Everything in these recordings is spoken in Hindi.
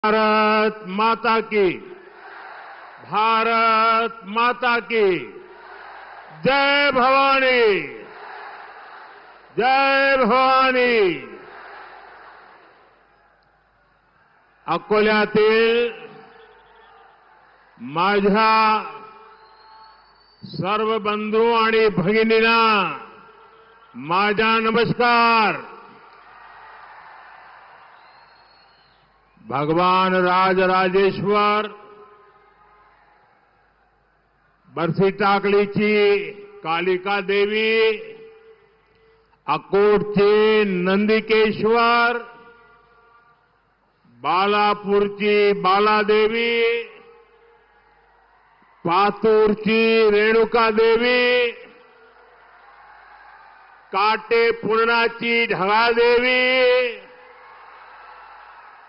भारत माता की। भारत माता की। जय भवानी। जय भवानी। अकोल्यातील माझ्या सर्व बंधू आणि भगिनींना माझा नमस्कार। भगवान राजराजेश्वर बरसी टाकलीची कालिका देवी, अकोटचे नंदिकेश्वर, बालापूरची बालादेवी, पातूरची रेणुका देवी, काटेपूर्णाची ढगादेवी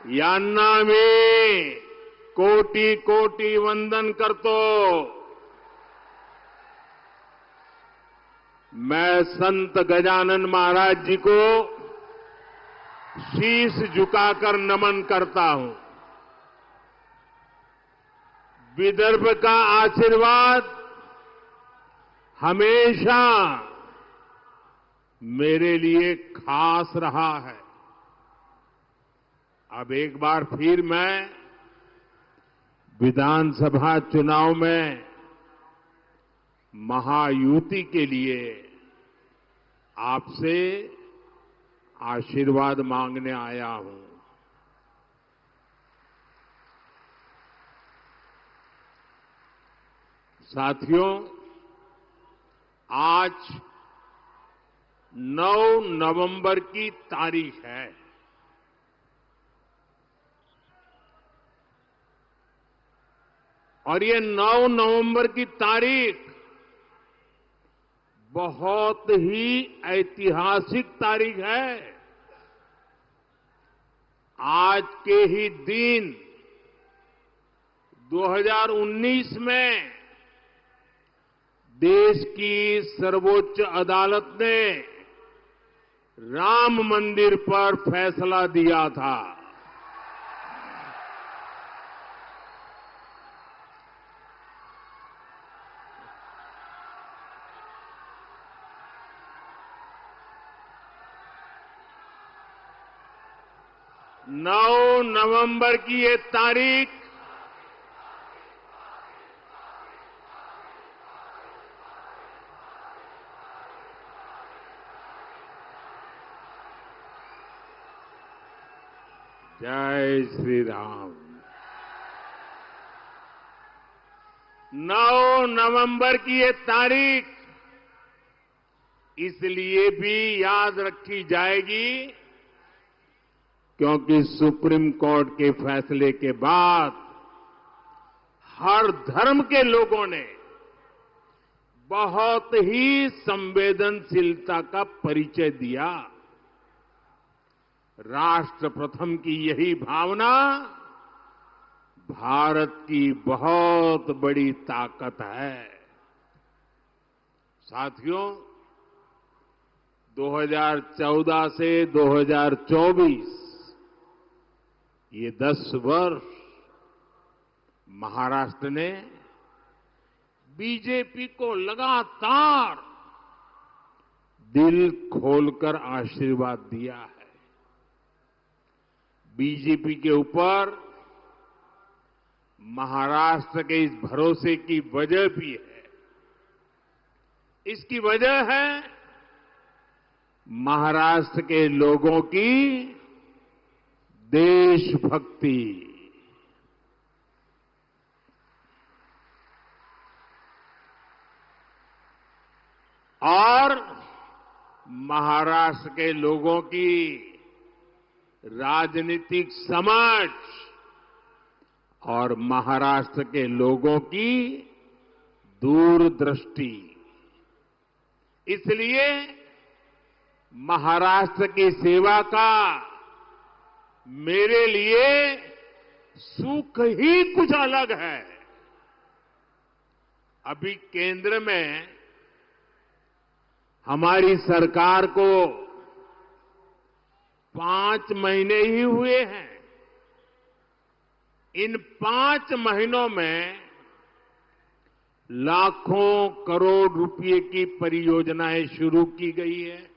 यांना मी कोटी कोटी वंदन करतो। मैं संत गजानन महाराज जी को शीश झुकाकर नमन करता हूं। विदर्भ का आशीर्वाद हमेशा मेरे लिए खास रहा है। अब एक बार फिर मैं विधानसभा चुनाव में महायुति के लिए आपसे आशीर्वाद मांगने आया हूं। साथियों, आज 9 नवंबर की तारीख है। और ये 9 नवंबर की तारीख बहुत ही ऐतिहासिक तारीख है। आज के ही दिन 2019 में देश की सर्वोच्च अदालत ने राम मंदिर पर फैसला दिया था। नौ नवंबर की ये तारीख जय श्री राम। 9 नवंबर की ये तारीख इसलिए भी याद रखी जाएगी क्योंकि सुप्रीम कोर्ट के फैसले के बाद हर धर्म के लोगों ने बहुत ही संवेदनशीलता का परिचय दिया। राष्ट्र प्रथम की यही भावना भारत की बहुत बड़ी ताकत है। साथियों, 2014 से 2024 ये 10 वर्ष महाराष्ट्र ने बीजेपी को लगातार दिल खोलकर आशीर्वाद दिया है। बीजेपी के ऊपर महाराष्ट्र के इस भरोसे की वजह भी है। इसकी वजह है महाराष्ट्र के लोगों की देशभक्ति। और महाराष्ट्र के लोगों की राजनीतिक समझ और महाराष्ट्र के लोगों की दूरदृष्टि। इसलिए महाराष्ट्र की सेवा का मेरे लिए सुख ही कुछ अलग है। अभी केंद्र में हमारी सरकार को 5 महीने ही हुए हैं। इन 5 महीनों में लाखों करोड़ रुपए की परियोजनाएं शुरू की गई है।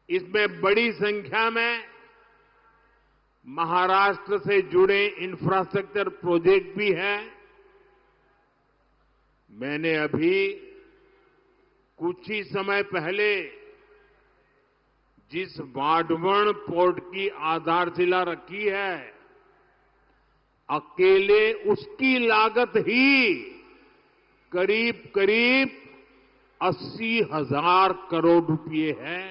इसमें बड़ी संख्या में महाराष्ट्र से जुड़े इंफ्रास्ट्रक्चर प्रोजेक्ट भी हैं। मैंने अभी कुछ ही समय पहले जिस वाढवण पोर्ट की आधारशिला रखी है, अकेले उसकी लागत ही करीब करीब 80,000 करोड़ रुपए है।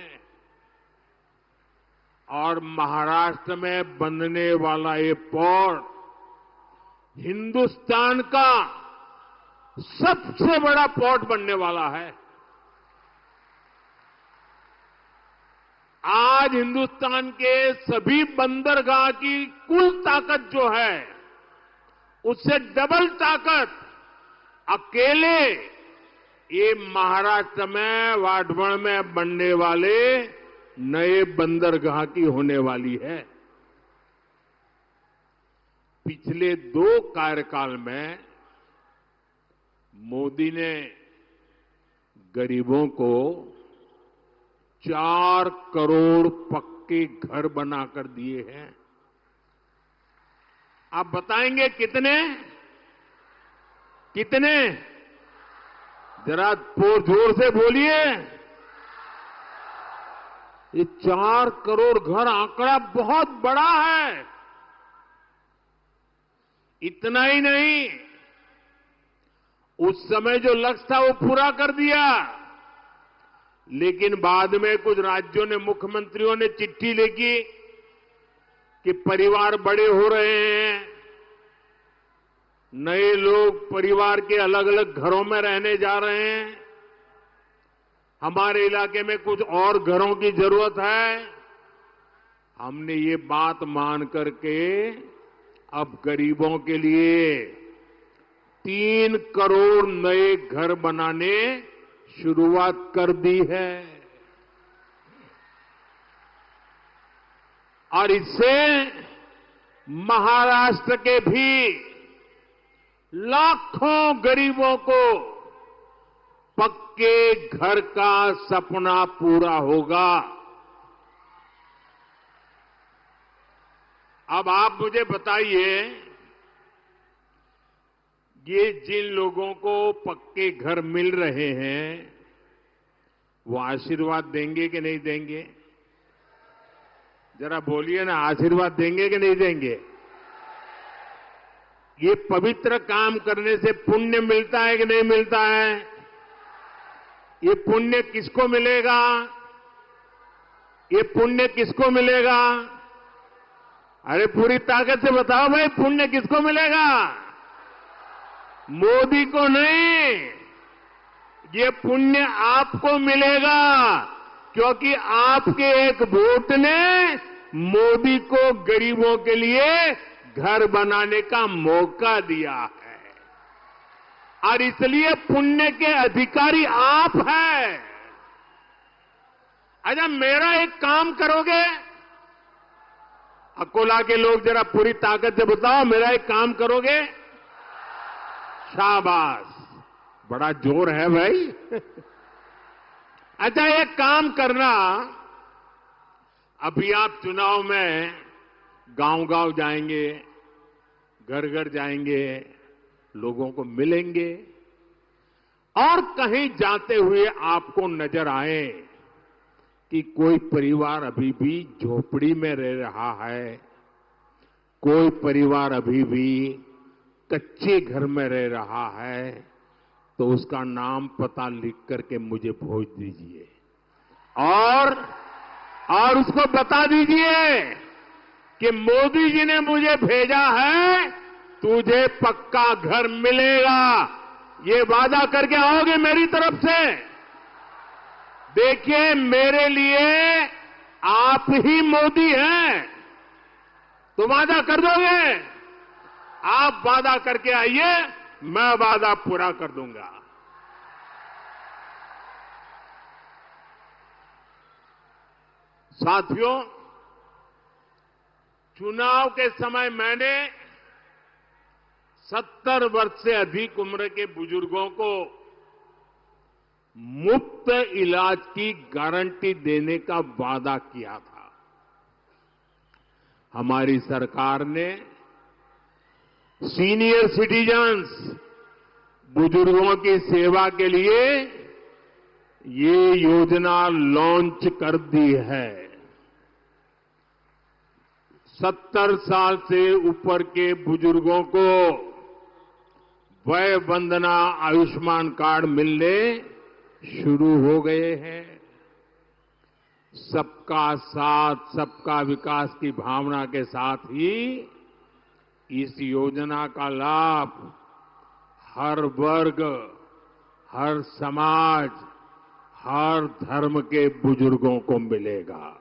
और महाराष्ट्र में बनने वाला ये पोर्ट हिंदुस्तान का सबसे बड़ा पोर्ट बनने वाला है। आज हिंदुस्तान के सभी बंदरगाह की कुल ताकत जो है, उससे डबल ताकत अकेले ये महाराष्ट्र में वाढवण में बनने वाले नए बंदरगाह की होने वाली है। पिछले 2 कार्यकाल में मोदी ने गरीबों को 4 करोड़ पक्के घर बनाकर दिए हैं। आप बताएंगे कितने? कितने? जरा जोर से बोलिए। ये 4 करोड़ घर आंकड़ा बहुत बड़ा है। इतना ही नहीं, उस समय जो लक्ष्य था वो पूरा कर दिया, लेकिन बाद में कुछ राज्यों ने, मुख्यमंत्रियों ने चिट्ठी लिखी कि परिवार बड़े हो रहे हैं, नए लोग परिवार के अलग अलग घरों में रहने जा रहे हैं, हमारे इलाके में कुछ और घरों की जरूरत है। हमने ये बात मान करके अब गरीबों के लिए 3 करोड़ नए घर बनाने शुरुआत कर दी है। और इससे महाराष्ट्र के भी लाखों गरीबों को पक्के घर का सपना पूरा होगा। अब आप मुझे बताइए, ये जिन लोगों को पक्के घर मिल रहे हैं, वो आशीर्वाद देंगे कि नहीं देंगे? जरा बोलिए ना, आशीर्वाद देंगे कि नहीं देंगे? ये पवित्र काम करने से पुण्य मिलता है कि नहीं मिलता है? ये पुण्य किसको मिलेगा? ये पुण्य किसको मिलेगा? अरे पूरी ताकत से बताओ भाई, पुण्य किसको मिलेगा? मोदी को नहीं, ये पुण्य आपको मिलेगा, क्योंकि आपके एक वोट ने मोदी को गरीबों के लिए घर बनाने का मौका दिया है। और इसलिए पुण्य के अधिकारी आप हैं। अच्छा, मेरा एक काम करोगे? अकोला के लोग जरा पूरी ताकत से बताओ, मेरा एक काम करोगे? शाबाश, बड़ा जोर है भाई। अच्छा, एक काम करना, अभी आप चुनाव में गांव-गांव जाएंगे, घर-घर जाएंगे, लोगों को मिलेंगे, और कहीं जाते हुए आपको नजर आए कि कोई परिवार अभी भी झोपड़ी में रह रहा है, कोई परिवार अभी भी कच्चे घर में रह रहा है, तो उसका नाम पता लिख करके मुझे भेज दीजिए और उसको बता दीजिए कि मोदी जी ने मुझे भेजा है, तुझे पक्का घर मिलेगा। ये वादा करके आओगे मेरी तरफ से? देखिए, मेरे लिए आप ही मोदी हैं, तो वादा कर दोगे? आप वादा करके आइए, मैं वादा पूरा कर दूंगा। साथियों, चुनाव के समय मैंने 70 वर्ष से अधिक उम्र के बुजुर्गों को मुफ्त इलाज की गारंटी देने का वादा किया था। हमारी सरकार ने सीनियर सिटीजन्स, बुजुर्गों की सेवा के लिए ये योजना लॉन्च कर दी है। 70 साल से ऊपर के बुजुर्गों को वय वंदना आयुष्मान कार्ड मिलने शुरू हो गए हैं। सबका साथ, सबका विकास की भावना के साथ ही इस योजना का लाभ हर वर्ग, हर समाज, हर धर्म के बुजुर्गों को मिलेगा।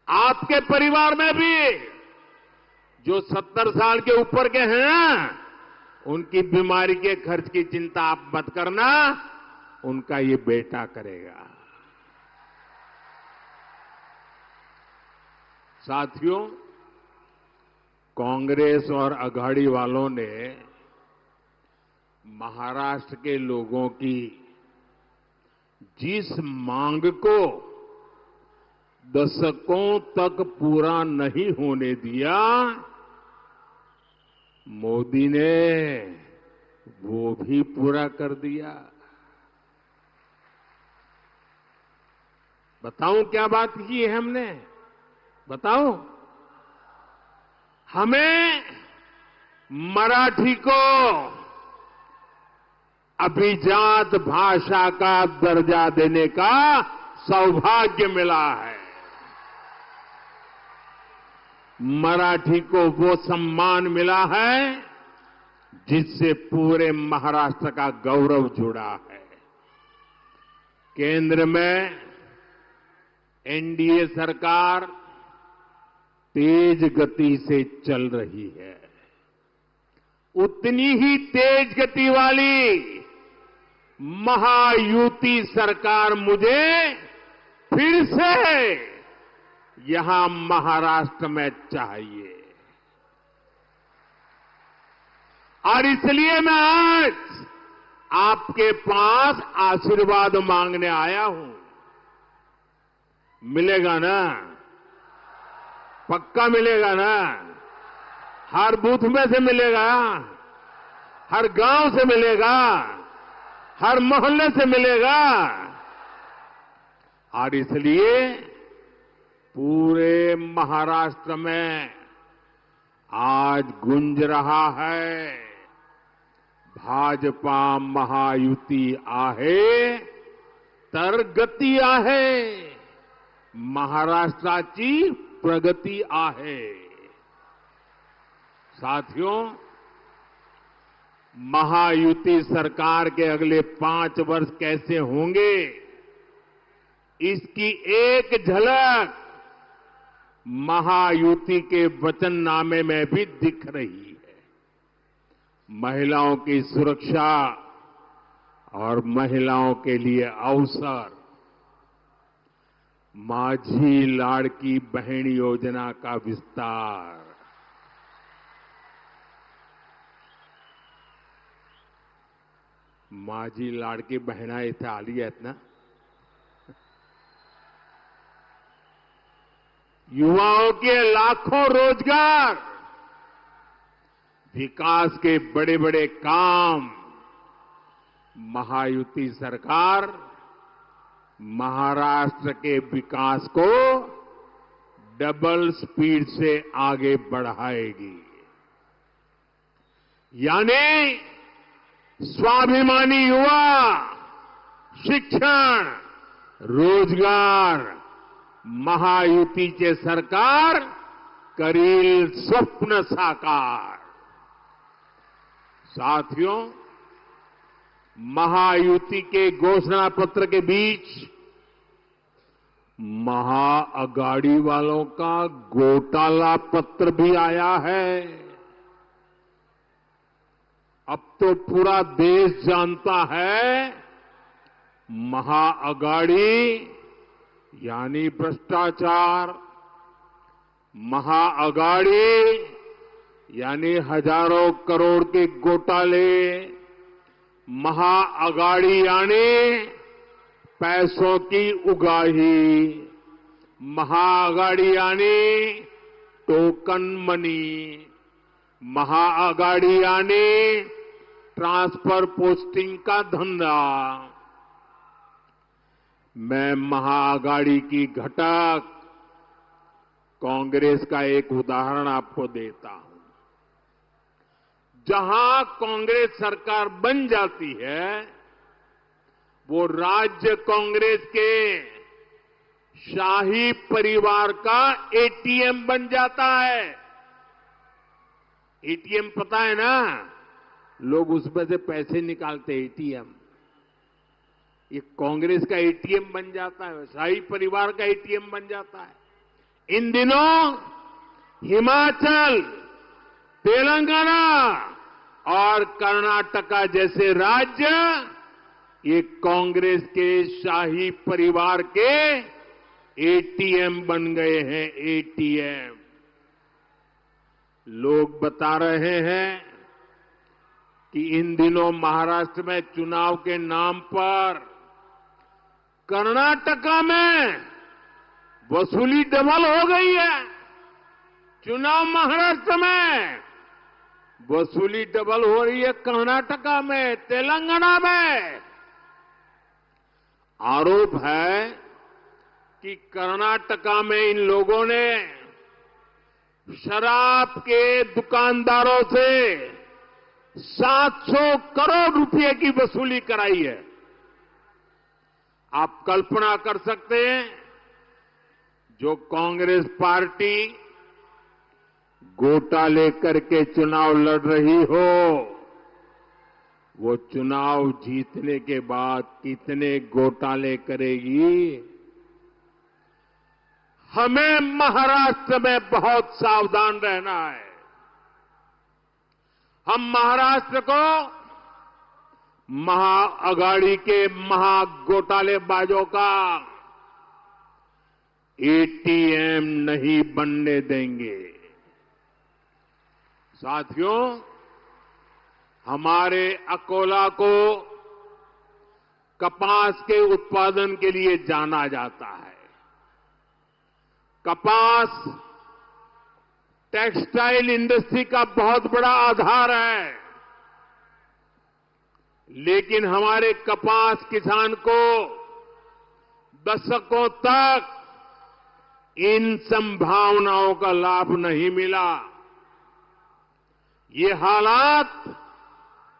आपके परिवार में भी जो 70 साल के ऊपर के हैं, उनकी बीमारी के खर्च की चिंता आप मत करना, उनका ये बेटा करेगा। साथियों, कांग्रेस और अघाड़ी वालों ने महाराष्ट्र के लोगों की जिस मांग को दशकों तक पूरा नहीं होने दिया, मोदी ने वो भी पूरा कर दिया। बताऊं क्या बात की है हमने? बताऊं? हमें मराठी को अभिजात भाषा का दर्जा देने का सौभाग्य मिला है। मराठी को वो सम्मान मिला है जिससे पूरे महाराष्ट्र का गौरव जुड़ा है। केंद्र में एनडीए सरकार तेज गति से चल रही है। उतनी ही तेज गति वाली महायुति सरकार मुझे फिर से यहां महाराष्ट्र में चाहिए। और इसलिए मैं आज आपके पास आशीर्वाद मांगने आया हूं। मिलेगा ना? पक्का मिलेगा ना? हर बूथ में से मिलेगा, हर गांव से मिलेगा, हर मोहल्ले से मिलेगा। और इसलिए पूरे महाराष्ट्र में आज गूंज रहा है, भाजपा महायुति आहे तर गती आहे, महाराष्ट्राची प्रगती आहे। साथियों, महायुति सरकार के अगले 5 वर्ष कैसे होंगे, इसकी एक झलक महायुति के वचननामे में भी दिख रही है। महिलाओं की सुरक्षा और महिलाओं के लिए अवसर, माझी लाड़की बहन योजना का विस्तार, माझी लाड़की बहना इथे आली आहेत ना? युवाओं के लाखों रोजगार, विकास के बड़े बड़े काम महायुति सरकार महाराष्ट्र के विकास को डबल स्पीड से आगे बढ़ाएगी। यानी स्वाभिमानी युवा, शिक्षण, रोजगार, महायुतीचे सरकार करील स्वप्न साकार। साथियों, महायुति के घोषणा पत्र के बीच महाअघाड़ी वालों का घोटाला पत्र भी आया है। अब तो पूरा देश जानता है, महाअघाड़ी यानी भ्रष्टाचार, महाअघाड़ी यानी हजारों करोड़ के घोटाले, महाअगाड़ी यानी पैसों की उगाही, महाअगाड़ी यानी टोकन मनी, महाअगाड़ी यानी ट्रांसफर पोस्टिंग का धंधा। मैं महाअगाड़ी की घटक कांग्रेस का एक उदाहरण आपको देता हूं। जहां कांग्रेस सरकार बन जाती है, वो राज्य कांग्रेस के शाही परिवार का एटीएम बन जाता है। एटीएम पता है ना, लोग उसमें से पैसे निकालते हैं, एटीएम। ये कांग्रेस का एटीएम बन जाता है, शाही परिवार का एटीएम बन जाता है। इन दिनों हिमाचल, तेलंगाना और कर्नाटका जैसे राज्य ये कांग्रेस के शाही परिवार के एटीएम बन गए हैं, एटीएम। लोग बता रहे हैं कि इन दिनों महाराष्ट्र में चुनाव के नाम पर कर्नाटका में वसूली डबल हो गई है। चुनाव महाराष्ट्र में, वसूली डबल हो रही है कर्नाटका में, तेलंगाना में। आरोप है कि कर्नाटका में इन लोगों ने शराब के दुकानदारों से 700 करोड़ रुपए की वसूली कराई है। आप कल्पना कर सकते हैं, जो कांग्रेस पार्टी घोटाले करके चुनाव लड़ रही हो, वो चुनाव जीतने के बाद कितने घोटाले करेगी। हमें महाराष्ट्र में बहुत सावधान रहना है। हम महाराष्ट्र को महाअगाड़ी के महाघोटालेबाजों का एटीएम नहीं बनने देंगे। साथियों, हमारे अकोला को कपास के उत्पादन के लिए जाना जाता है। कपास टेक्सटाइल इंडस्ट्री का बहुत बड़ा आधार है, लेकिन हमारे कपास किसान को दशकों तक इन संभावनाओं का लाभ नहीं मिला। ये हालात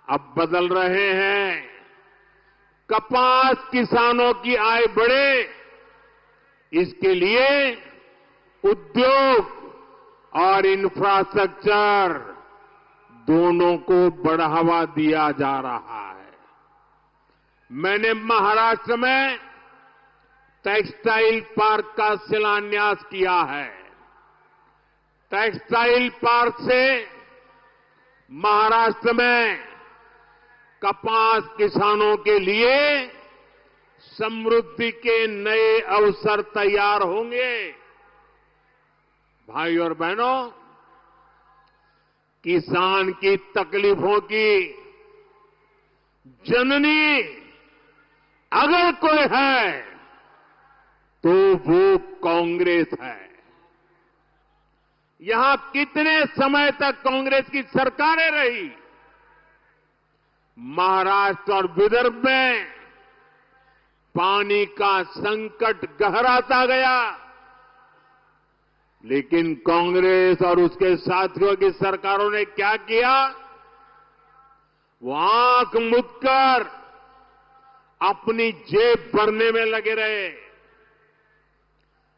अब बदल रहे हैं। कपास किसानों की आय बढ़े, इसके लिए उद्योग और इंफ्रास्ट्रक्चर दोनों को बढ़ावा दिया जा रहा है। मैंने महाराष्ट्र में टेक्सटाइल पार्क का शिलान्यास किया है। टेक्सटाइल पार्क से महाराष्ट्र में कपास किसानों के लिए समृद्धि के नए अवसर तैयार होंगे। भाई और बहनों, किसान की तकलीफों की जननी अगर कोई है तो वो कांग्रेस है। यहां कितने समय तक कांग्रेस की सरकारें रही। महाराष्ट्र और विदर्भ में पानी का संकट गहराता गया, लेकिन कांग्रेस और उसके साथियों की सरकारों ने क्या किया? वो आंख मूंदकर अपनी जेब भरने में लगे रहे।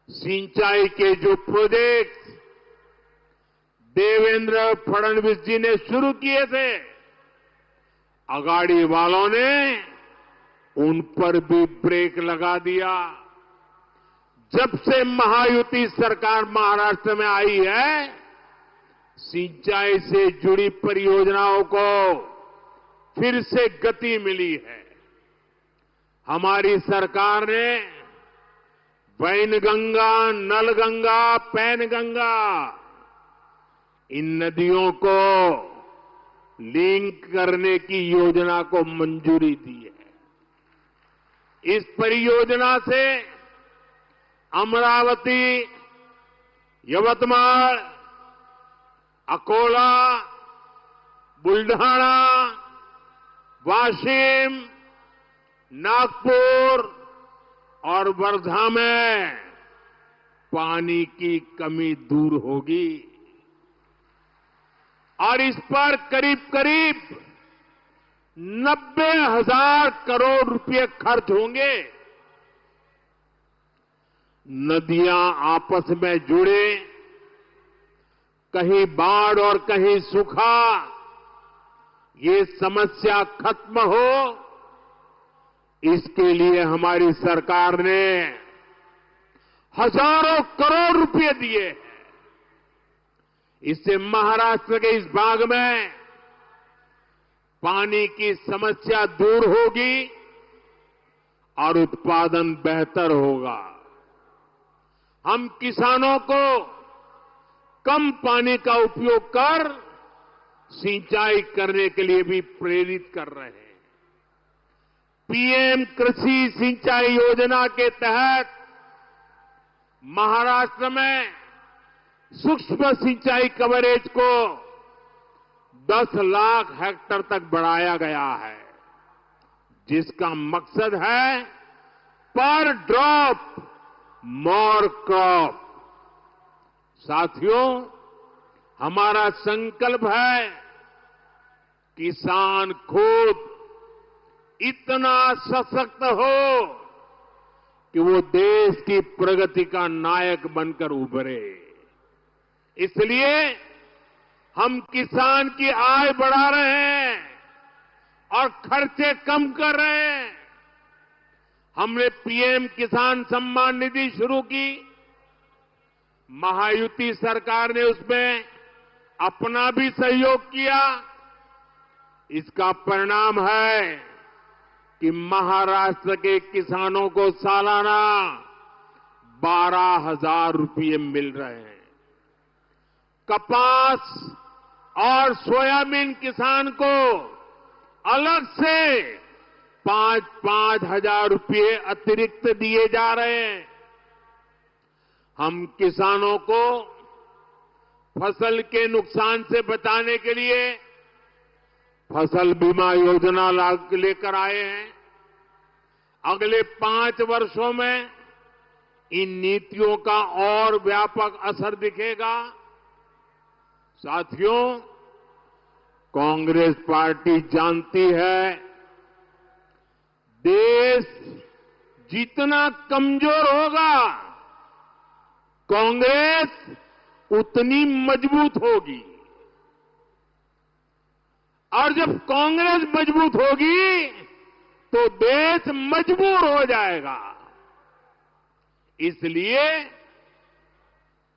सिंचाई के जो प्रोजेक्ट देवेंद्र फडणवीस जी ने शुरू किए थे, अगाड़ी वालों ने उन पर भी ब्रेक लगा दिया। जब से महायुति सरकार महाराष्ट्र में आई है, सिंचाई से जुड़ी परियोजनाओं को फिर से गति मिली है। हमारी सरकार ने वैनगंगा, नलगंगा, पैनगंगा इन नदियों को लिंक करने की योजना को मंजूरी दी है। इस परियोजना से अमरावती, यवतमाल, अकोला, बुल्ढाना, वाशिम, नागपुर और वर्धा में पानी की कमी दूर होगी और इस पर करीब करीब 90,000 करोड़ रुपए खर्च होंगे। नदियां आपस में जुड़े, कहीं बाढ़ और कहीं सूखा, ये समस्या खत्म हो, इसके लिए हमारी सरकार ने हजारों करोड़ रुपए दिए हैं। इससे महाराष्ट्र के इस भाग में पानी की समस्या दूर होगी और उत्पादन बेहतर होगा। हम किसानों को कम पानी का उपयोग कर सिंचाई करने के लिए भी प्रेरित कर रहे हैं। पीएम कृषि सिंचाई योजना के तहत महाराष्ट्र में सूक्ष्म सिंचाई कवरेज को 10 लाख हेक्टेयर तक बढ़ाया गया है, जिसका मकसद है पर ड्रॉप मोर क्रॉप। साथियों, हमारा संकल्प है किसान खुद इतना सशक्त हो कि वो देश की प्रगति का नायक बनकर उभरे। इसलिए हम किसान की आय बढ़ा रहे हैं और खर्चे कम कर रहे हैं। हमने पीएम किसान सम्मान निधि शुरू की। महायुति सरकार ने उसमें अपना भी सहयोग किया। इसका परिणाम है कि महाराष्ट्र के किसानों को सालाना 12,000 रुपये मिल रहे हैं। कपास और सोयाबीन किसान को अलग से 5-5 हजार रुपये अतिरिक्त दिए जा रहे हैं। हम किसानों को फसल के नुकसान से बचाने के लिए फसल बीमा योजना लेकर आए हैं। अगले 5 वर्षों में इन नीतियों का और व्यापक असर दिखेगा। साथियों, कांग्रेस पार्टी जानती है देश जितना कमजोर होगा, कांग्रेस उतनी मजबूत होगी और जब कांग्रेस मजबूत होगी तो देश मजबूर हो जाएगा। इसलिए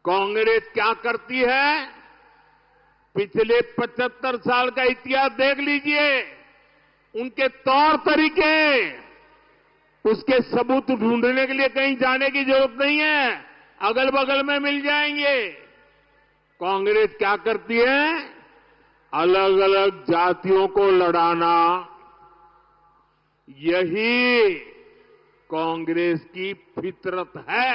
कांग्रेस क्या करती है, पिछले 75 साल का इतिहास देख लीजिए, उनके तौर तरीके, उसके सबूत ढूंढने के लिए कहीं जाने की जरूरत नहीं है, अगल बगल में मिल जाएंगे। कांग्रेस क्या करती है, अलग अलग जातियों को लड़ाना, यही कांग्रेस की फितरत है।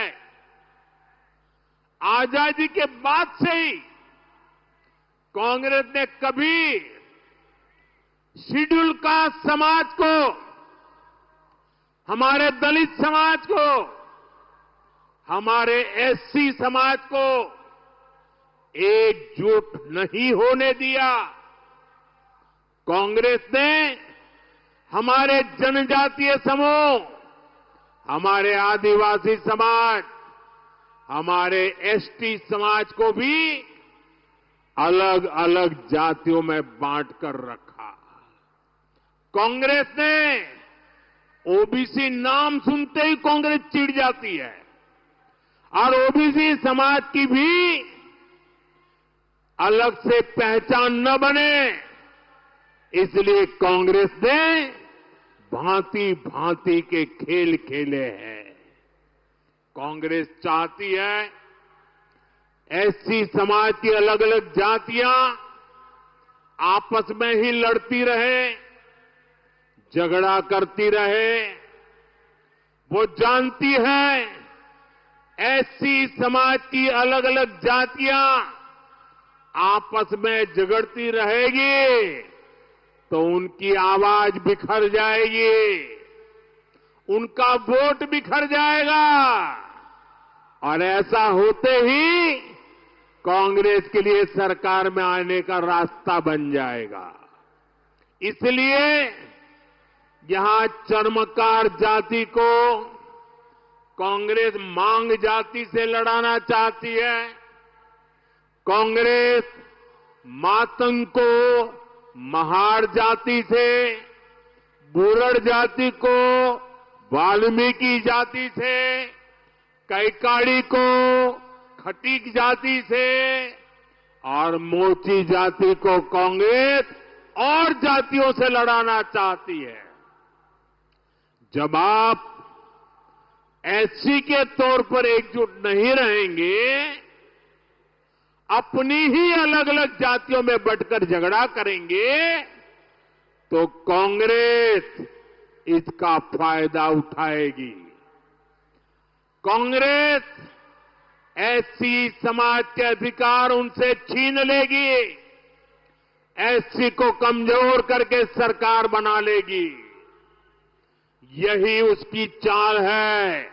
आजादी के बाद से ही कांग्रेस ने कभी शेड्यूल कास्ट समाज को, हमारे दलित समाज को, हमारे एससी समाज को एकजुट नहीं होने दिया। कांग्रेस ने हमारे जनजातीय समूह, हमारे आदिवासी समाज, हमारे एसटी समाज को भी अलग अलग जातियों में बांट कर रखा। कांग्रेस ने ओबीसी नाम सुनते ही कांग्रेस चिढ़ जाती है और ओबीसी समाज की भी अलग से पहचान न बने, इसलिए कांग्रेस ने भांति भांति के खेल खेले हैं। कांग्रेस चाहती है एससी समाज की अलग अलग जातियां आपस में ही लड़ती रहे, झगड़ा करती रहे। वो जानती है एससी समाज की अलग अलग जातियां आपस में झगड़ती रहेगी तो उनकी आवाज बिखर जाएगी, उनका वोट बिखर जाएगा और ऐसा होते ही कांग्रेस के लिए सरकार में आने का रास्ता बन जाएगा। इसलिए यहां चर्मकार जाति को कांग्रेस मांग जाति से लड़ाना चाहती है। कांग्रेस मातंग को महार जाति से, बुरड़ जाति को वाल्मीकि जाति से, कैकाड़ी को खटीक जाति से और मोची जाति को कांग्रेस और जातियों से लड़ाना चाहती है। जब आप एससी के तौर पर एकजुट नहीं रहेंगे, अपनी ही अलग अलग जातियों में बंटकर झगड़ा करेंगे तो कांग्रेस इसका फायदा उठाएगी। कांग्रेस एससी समाज के अधिकार उनसे छीन लेगी, एससी को कमजोर करके सरकार बना लेगी। यही उसकी चाल है,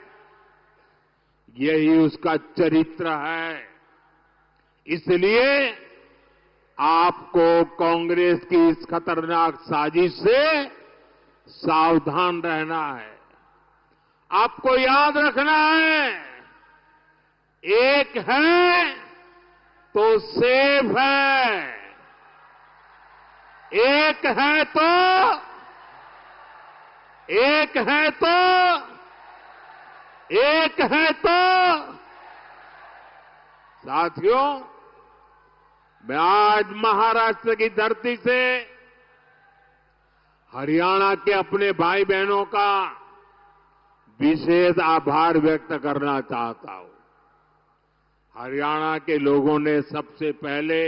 यही उसका चरित्र है। इसलिए आपको कांग्रेस की इस खतरनाक साजिश से सावधान रहना है। आपको याद रखना है, एक है तो सेफ है, एक है तो साथियों, मैं आज महाराष्ट्र की धरती से हरियाणा के अपने भाई बहनों का विशेष आभार व्यक्त करना चाहता हूं। हरियाणा के लोगों ने सबसे पहले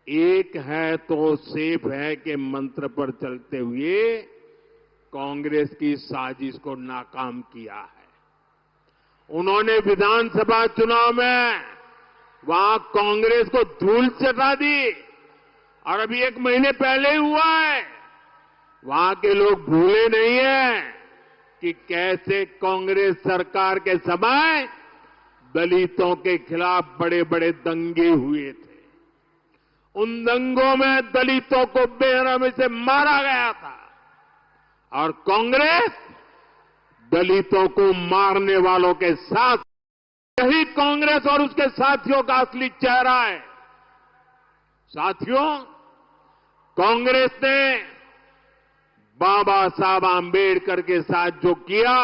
एक है तो सेफ है के मंत्र पर चलते हुए कांग्रेस की साजिश को नाकाम किया है। उन्होंने विधानसभा चुनाव में वहां कांग्रेस को धूल चटा दी और अभी एक महीने पहले ही हुआ है। वहां के लोग भूले नहीं हैं कि कैसे कांग्रेस सरकार के समय दलितों के खिलाफ बड़े बड़े दंगे हुए थे। उन दंगों में दलितों को बेरहमी से मारा गया था और कांग्रेस दलितों को मारने वालों के साथ, यही कांग्रेस और उसके साथियों का असली चेहरा है। साथियों, कांग्रेस ने बाबा साहब आंबेडकर के साथ जो किया,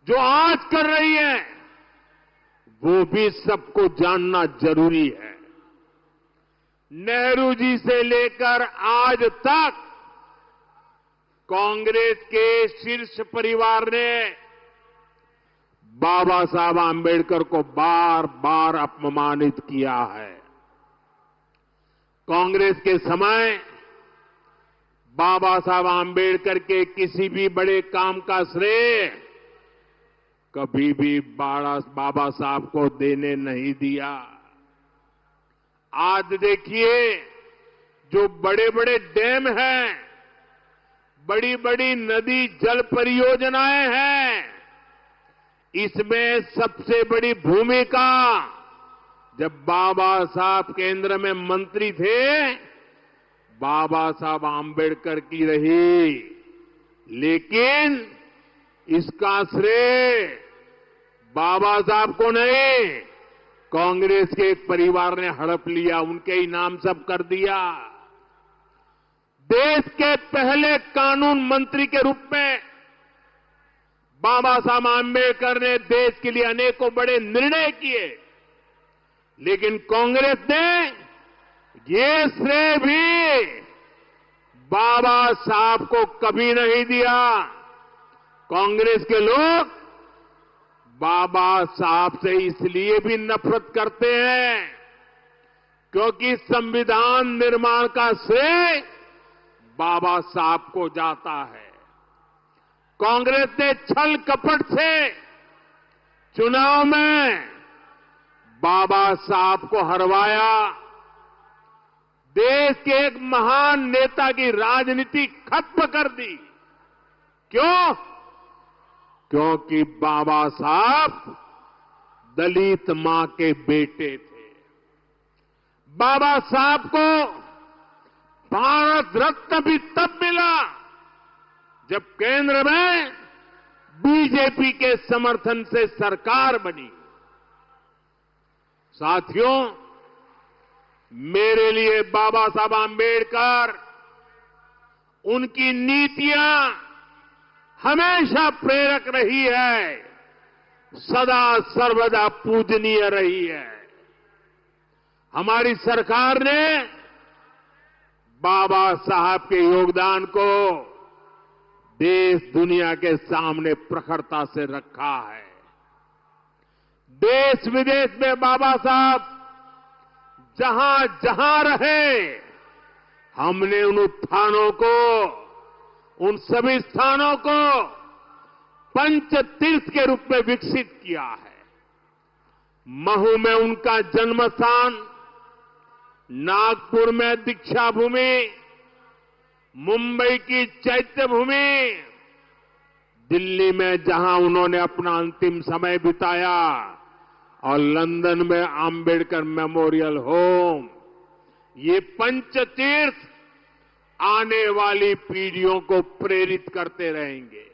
जो आज कर रही है, वो भी सबको जानना जरूरी है। नेहरू जी से लेकर आज तक कांग्रेस के शीर्ष परिवार ने बाबा साहब आंबेडकर को बार बार अपमानित किया है। कांग्रेस के समय बाबा साहब आंबेडकर के किसी भी बड़े काम का श्रेय कभी भी बाबा साहब को देने नहीं दिया। आज देखिए, जो बड़े बड़े डैम हैं, बड़ी बड़ी नदी जल परियोजनाएं हैं, इसमें सबसे बड़ी भूमिका जब बाबा साहब केंद्र में मंत्री थे, बाबा साहब आंबेडकर की रही। लेकिन इसका श्रेय बाबा साहब को नहीं, कांग्रेस के एक परिवार ने हड़प लिया, उनके ही नाम सब कर दिया। देश के पहले कानून मंत्री के रूप में बाबा साहब आंबेडकर ने देश के लिए अनेकों बड़े निर्णय किए, लेकिन कांग्रेस ने ये श्रेय भी बाबा साहब को कभी नहीं दिया। कांग्रेस के लोग बाबा साहब से इसलिए भी नफरत करते हैं क्योंकि संविधान निर्माण का श्रेय बाबा साहब को जाता है। कांग्रेस ने छल कपट से चुनाव में बाबा साहब को हरवाया, देश के एक महान नेता की राजनीति खत्म कर दी। क्यों? क्योंकि बाबा साहब दलित मां के बेटे थे। बाबा साहब को भारत रत्न भी तब मिला जब केंद्र में बीजेपी के समर्थन से सरकार बनी। साथियों, मेरे लिए बाबा साहब आंबेडकर, उनकी नीतियां हमेशा प्रेरक रही है, सदा सर्वदा पूजनीय रही है। हमारी सरकार ने बाबा साहब के योगदान को देश दुनिया के सामने प्रखरता से रखा है। देश विदेश में बाबा साहब जहां जहां रहे, हमने उन उत्थानों को, उन सभी स्थानों को पंच तीर्थ के रूप में विकसित किया है। महू में उनका जन्म स्थान, नागपुर में दीक्षा भूमि, मुंबई की चैत्य भूमि, दिल्ली में जहां उन्होंने अपना अंतिम समय बिताया, और लंदन में आंबेडकर मेमोरियल होम, ये पंचतीर्थ आने वाली पीढ़ियों को प्रेरित करते रहेंगे।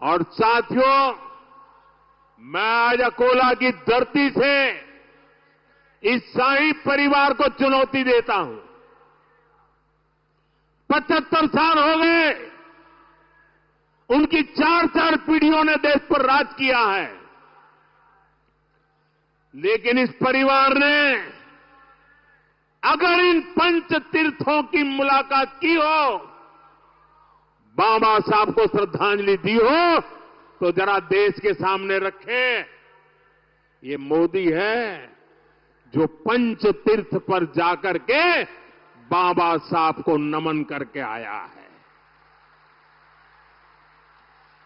और साथियों, मैं आज अकोला की धरती से इस शाही परिवार को चुनौती देता हूं। 75 साल हो गए, उनकी 4 पीढ़ियों ने देश पर राज किया है, लेकिन इस परिवार ने अगर इन पंच तीर्थों की मुलाकात की हो, बाबा साहब को श्रद्धांजलि दी हो, तो जरा देश के सामने रखें। ये मोदी है जो पंच तीर्थ पर जाकर के बाबा साहब को नमन करके आया है।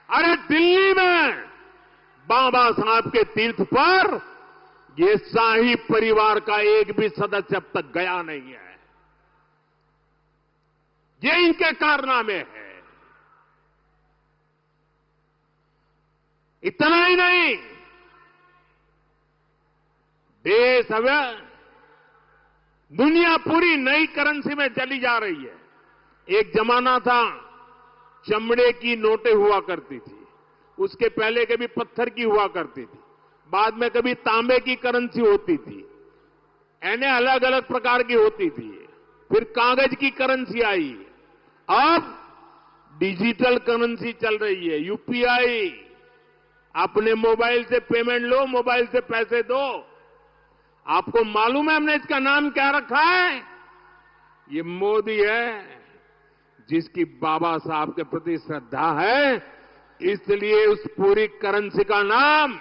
अरे दिल्ली में बाबा साहब के तीर्थ पर ये शाही परिवार का एक भी सदस्य अब तक गया नहीं है। ये इनके कारनामे हैं। इतना ही नहीं, देश अब दुनिया पूरी नई करेंसी में चली जा रही है। एक जमाना था चमड़े की नोटें हुआ करती थी, उसके पहले कभी पत्थर की हुआ करती थी, बाद में कभी तांबे की करेंसी होती थी, यानी अलग अलग प्रकार की होती थी। फिर कागज की करेंसी आई, अब डिजिटल करेंसी चल रही है, यूपीआई। अपने मोबाइल से पेमेंट लो, मोबाइल से पैसे दो। आपको मालूम है हमने इसका नाम क्या रखा है? ये मोदी है, जिसकी बाबा साहब के प्रति श्रद्धा है, इसलिए उस पूरी करेंसी का नाम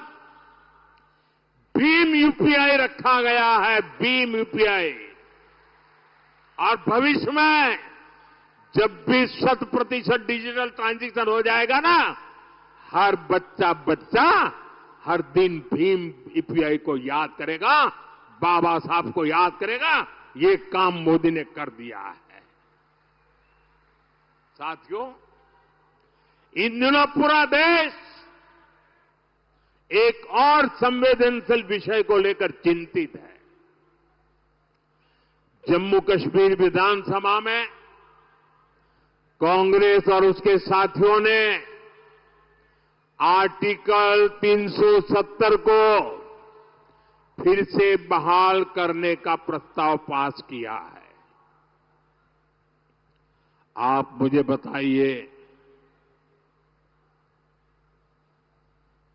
भीम यूपीआई रखा गया है, भीम यूपीआई। और भविष्य में जब भी 100% डिजिटल ट्रांजैक्शन हो जाएगा ना, हर बच्चा हर दिन भीम यूपीआई को याद करेगा, बाबा साहब को याद करेगा। ये काम मोदी ने कर दिया है। साथियों, इन दिनों पूरा देश एक और संवेदनशील विषय को लेकर चिंतित है। जम्मू कश्मीर विधानसभा में कांग्रेस और उसके साथियों ने आर्टिकल 370 को फिर से बहाल करने का प्रस्ताव पास किया है। आप मुझे बताइए,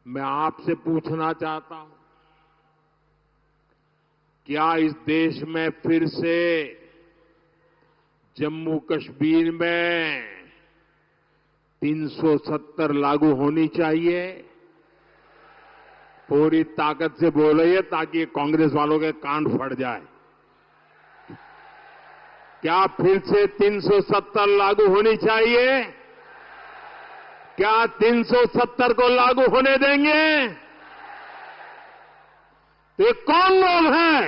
मैं आपसे पूछना चाहता हूं, क्या इस देश में फिर से जम्मू कश्मीर में 370 लागू होनी चाहिए? पूरी ताकत से बोलिए ताकि कांग्रेस वालों के कान फट जाए। क्या फिर से 370 लागू होनी चाहिए? क्या 370 को लागू होने देंगे? तो ये कौन लोग हैं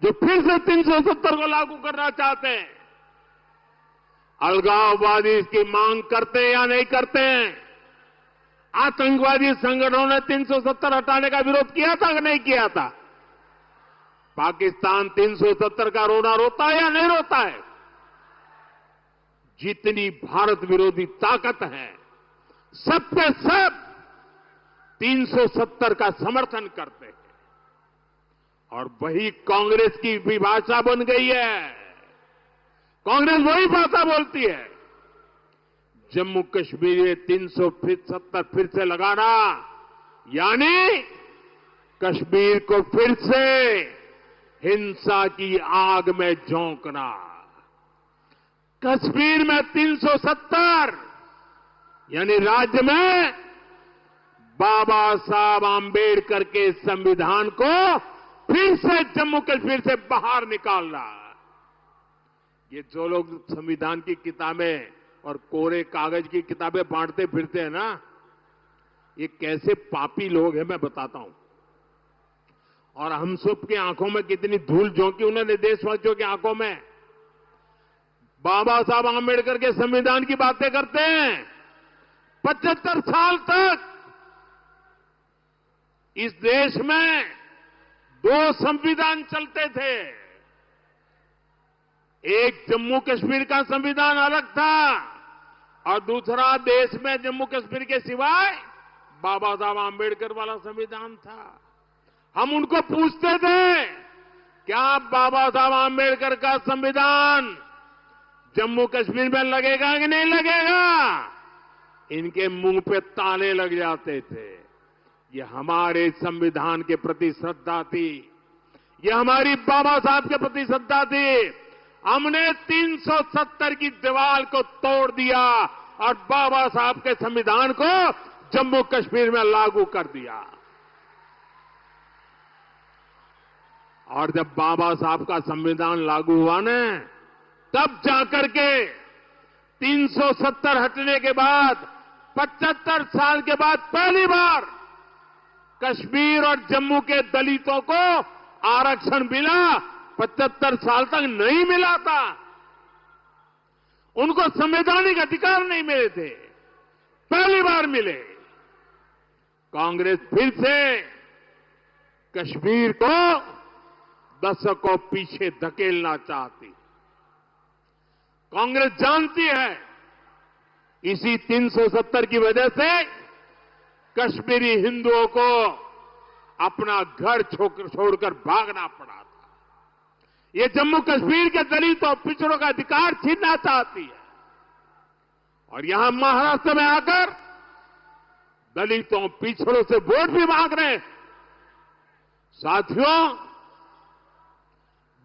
जो फिर से 370 को लागू करना चाहते हैं? अलगाववादी इसकी मांग करते हैं या नहीं करते हैं? आतंकवादी संगठनों ने 370 हटाने का विरोध किया था कि नहीं किया था? पाकिस्तान 370 का रोना रोता है या नहीं रोता है? जितनी भारत विरोधी ताकत है, सब के सब 370 का समर्थन करते हैं। और वही कांग्रेस की भी भाषा बन गई है। कांग्रेस वही भाषा बोलती है। जम्मू कश्मीर में 370 फिर से लगाना यानी कश्मीर को फिर से हिंसा की आग में झोंकना। कश्मीर में 370 यानी राज्य में बाबा साहब आंबेडकर के संविधान को फिर से जम्मू कश्मीर से बाहर निकालना। ये जो लोग संविधान की किताबें और कोरे कागज की किताबें बांटते फिरते हैं ना, ये कैसे पापी लोग हैं मैं बताता हूं। और हम सब की आंखों में कितनी धूल झोंकी उन्होंने देशवासियों की आंखों में। बाबा साहब आंबेडकर के संविधान की बातें करते हैं। 75 साल तक इस देश में 2 संविधान चलते थे। एक जम्मू कश्मीर का संविधान अलग था और दूसरा देश में जम्मू कश्मीर के सिवाय बाबा साहब आंबेडकर वाला संविधान था। हम उनको पूछते थे, क्या बाबा साहब आंबेडकर का संविधान जम्मू कश्मीर में लगेगा कि नहीं लगेगा? इनके मुंह पे ताले लग जाते थे। ये हमारे संविधान के प्रति श्रद्धा थी, ये हमारी बाबा साहब के प्रति श्रद्धा थी। हमने 370 की दीवार को तोड़ दिया और बाबा साहब के संविधान को जम्मू कश्मीर में लागू कर दिया। और जब बाबा साहब का संविधान लागू हुआ न, तब जाकर के 370 हटने के बाद 75 साल के बाद पहली बार कश्मीर और जम्मू के दलितों को आरक्षण मिला। 75 साल तक नहीं मिला था। उनको संवैधानिक अधिकार नहीं मिले थे, पहली बार मिले। कांग्रेस फिर से कश्मीर को दशकों पीछे धकेलना चाहती। कांग्रेस जानती है इसी 370 की वजह से कश्मीरी हिंदुओं को अपना घर छोड़कर भागना पड़ा था। ये जम्मू कश्मीर के दलितों और पिछड़ों का अधिकार छीनना चाहती है और यहां महाराष्ट्र में आकर दलितों पिछड़ों से वोट भी मांग रहे हैं। साथियों,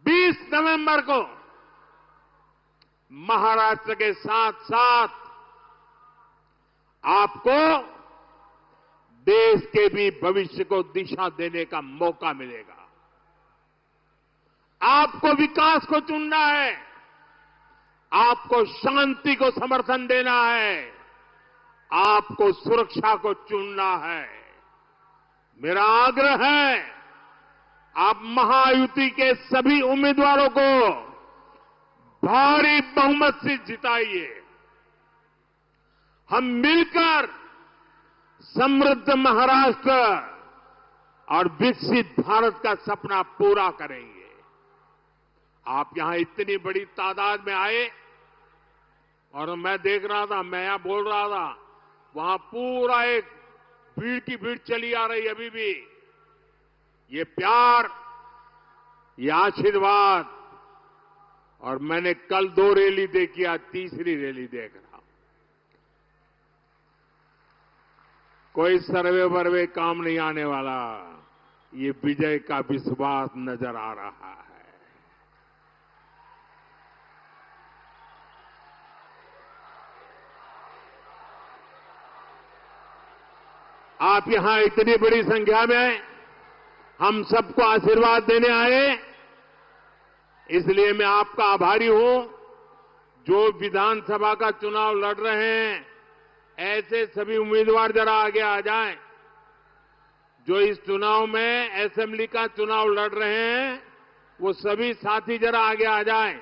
20 नवंबर को महाराष्ट्र के साथ साथ आपको देश के भी भविष्य को दिशा देने का मौका मिलेगा। आपको विकास को चुनना है, आपको शांति को समर्थन देना है, आपको सुरक्षा को चुनना है। मेरा आग्रह है, आप महायुति के सभी उम्मीदवारों को भारी बहुमत से जिताइए। हम मिलकर समृद्ध महाराष्ट्र और विकसित भारत का सपना पूरा करेंगे। आप यहां इतनी बड़ी तादाद में आए और मैं देख रहा था, मैं यहां बोल रहा था, वहां पूरा एक भीड़ की भीड़ चली आ रही अभी भी। ये प्यार, ये आशीर्वाद। और मैंने कल 2 रैली देखी, आज तीसरी रैली देख रहा हूं। कोई सर्वे वर्वे काम नहीं आने वाला। ये विजय का विश्वास नजर आ रहा है। आप यहां इतनी बड़ी संख्या में हम सबको आशीर्वाद देने आए, इसलिए मैं आपका आभारी हूं। जो विधानसभा का चुनाव लड़ रहे हैं, ऐसे सभी उम्मीदवार जरा आगे आ जाएं। जो इस चुनाव में असेंबली का चुनाव लड़ रहे हैं, वो सभी साथी जरा आगे आ जाएं।